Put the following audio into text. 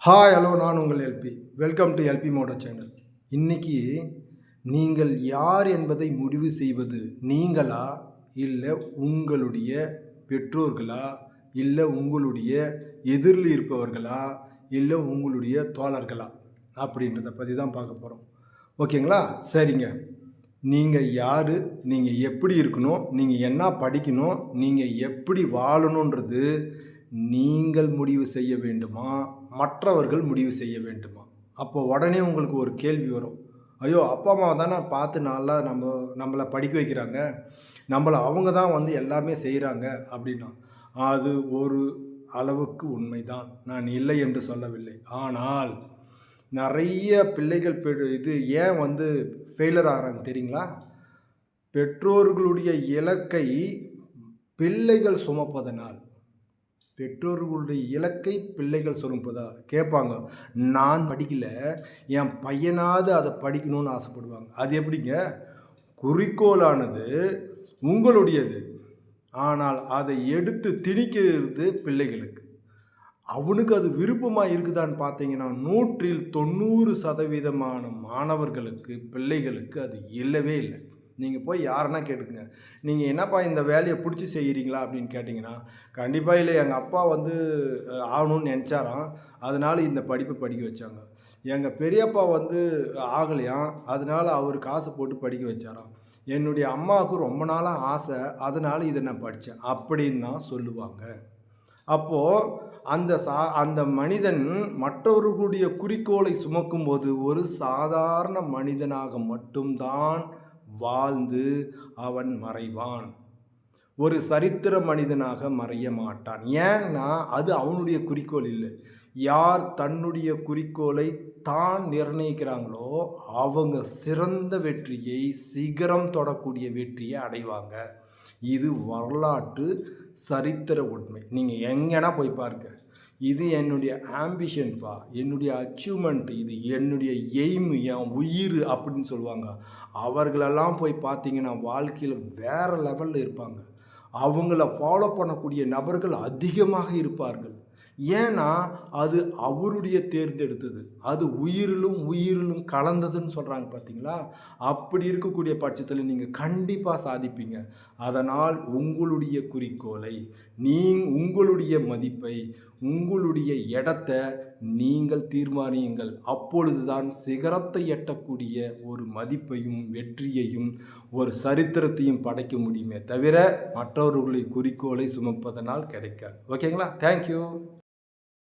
Hi hello, நான் உங்கள் LP. Welcome to LP moto channel. இன்றைக்கி நீங்கள் யார் என்பதை முடிவு செய்வது நீங்களா, இல்லை உங்களுடைய பெற்றோர்களா, இல்லை உங்களுடைய எதிரில் இருப்பவர்களா, இல்லை உங்களுடைய தோழர்களா அப்படின்றத பற்றி தான் பார்க்க போகிறோம். ஓகேங்களா? சரிங்க. நீங்கள் யார், நீங்கள் எப்படி இருக்கணும், நீங்கள் என்ன படிக்கணும், நீங்கள் எப்படி வாழணுன்றது நீங்கள் முடிவு செய்ய வேண்டுமா, மற்றவர்கள் முடிவு செய்ய வேண்டுமா? அப்போ உடனே உங்களுக்கு ஒரு கேள்வி வரும். ஐயோ, அப்பா அம்மாவை தானே பார்த்து நல்லா நம்மளை படிக்க வைக்கிறாங்க, அவங்க தான் வந்து எல்லாமே செய்கிறாங்க அப்படின்னா, அது ஒரு அளவுக்கு உண்மைதான். நான் இல்லை என்று சொல்லவில்லை. ஆனால் நிறைய பிள்ளைகள் இது ஏன் வந்து ஃபெயிலர் ஆகிறாங்க தெரியுங்களா? பெற்றோர்களுடைய இலக்கை பிள்ளைகள் சுமப்பதனால். பெற்றோர்களுடைய இலக்கை பிள்ளைகள் சுமப்பதா கேட்பாங்க. நான் படிக்கல, என் பையனாவது அதை படிக்கணும்னு ஆசைப்படுவாங்க. அது எப்படிங்க? குறிக்கோளானது உங்களுடையது, ஆனால் அதை எடுத்து திணிக்கிறது பிள்ளைகளுக்கு. அவனுக்கு அது விருப்பமாக இருக்குதான்னு பார்த்தீங்கன்னா 100% மாணவர்களுக்கு, பிள்ளைகளுக்கு அது இல்லவே இல்லை. நீங்கள் போய் யாருன்னா கேட்டுக்குங்க, நீங்கள் என்னப்பா இந்த வேலையை பிடிச்சி செய்கிறீங்களா அப்படின்னு கேட்டிங்கன்னா, கண்டிப்பாக இல்லை, எங்கள் அப்பா வந்து ஆகணும்னு நினச்சாராம், அதனால் இந்த படிப்பை படிக்க வச்சாங்க. எங்கள் பெரியப்பா வந்து ஆகலையாம், அதனால் அவர் காசு போட்டு படிக்க வச்சாராம். என்னுடைய அம்மாவுக்கு ரொம்ப நாளாக ஆசை, அதனால் இதை நான் படித்தேன் அப்படின்னு தான் சொல்லுவாங்க. அப்போது அந்த மனிதன் மற்றவர்களுடைய குறிக்கோளை சுமக்கும்போது ஒரு சாதாரண மனிதனாக மட்டும்தான் வாழ்ந்து அவன் மறைவான். ஒரு சரித்திர மனிதனாக மறைய மாட்டான். ஏன்னா அது அவனுடைய குறிக்கோள் இல்லை. யார் தன்னுடைய குறிக்கோளை தான் நிர்ணயிக்கிறாங்களோ அவங்க சிறந்த வெற்றியை, சிகரம் தொடக்கூடிய வெற்றியை அடைவாங்க. இது வரலாற்று சரித்திர உண்மை. நீங்கள் எங்கன்னா போய் பாருங்க. இது என்னுடைய ஆம்பிஷன்ப்பா, என்னுடைய அச்சீவ்மெண்ட், இது என்னுடைய எய்ம், என் உயிர் அப்படின்னு சொல்லுவாங்க. அவர்களெல்லாம் போய் பார்த்தீங்கன்னா வாழ்க்கையில் வேறு லெவலில் இருப்பாங்க. அவங்கள ஃபாலோ பண்ணக்கூடிய நபர்கள் அதிகமாக இருப்பார்கள். ஏன்னா அது அவருடைய தேர்ந்தெடுத்தது, அது உயிரிலும் கலந்ததுன்னு சொல்கிறாங்க பார்த்தீங்களா? அப்படி இருக்கக்கூடிய பட்சத்தில் நீங்கள் கண்டிப்பாக சாதிப்பீங்க. அதனால் உங்களுடைய குறிக்கோளை, உங்களுடைய மதிப்பை, உங்களுடைய இடத்த நீங்கள் தீர்மானியுங்கள். அப்பொழுதுதான் சிகரத்தை எட்டக்கூடிய ஒரு மதிப்பையும், வெற்றியையும், ஒரு சரித்திரத்தையும் படைக்க முடியுமே தவிர மற்றவர்களுடைய குறிக்கோளை சுமப்பதனால் கிடைக்காது. ஓகேங்களா? தேங்க்யூ.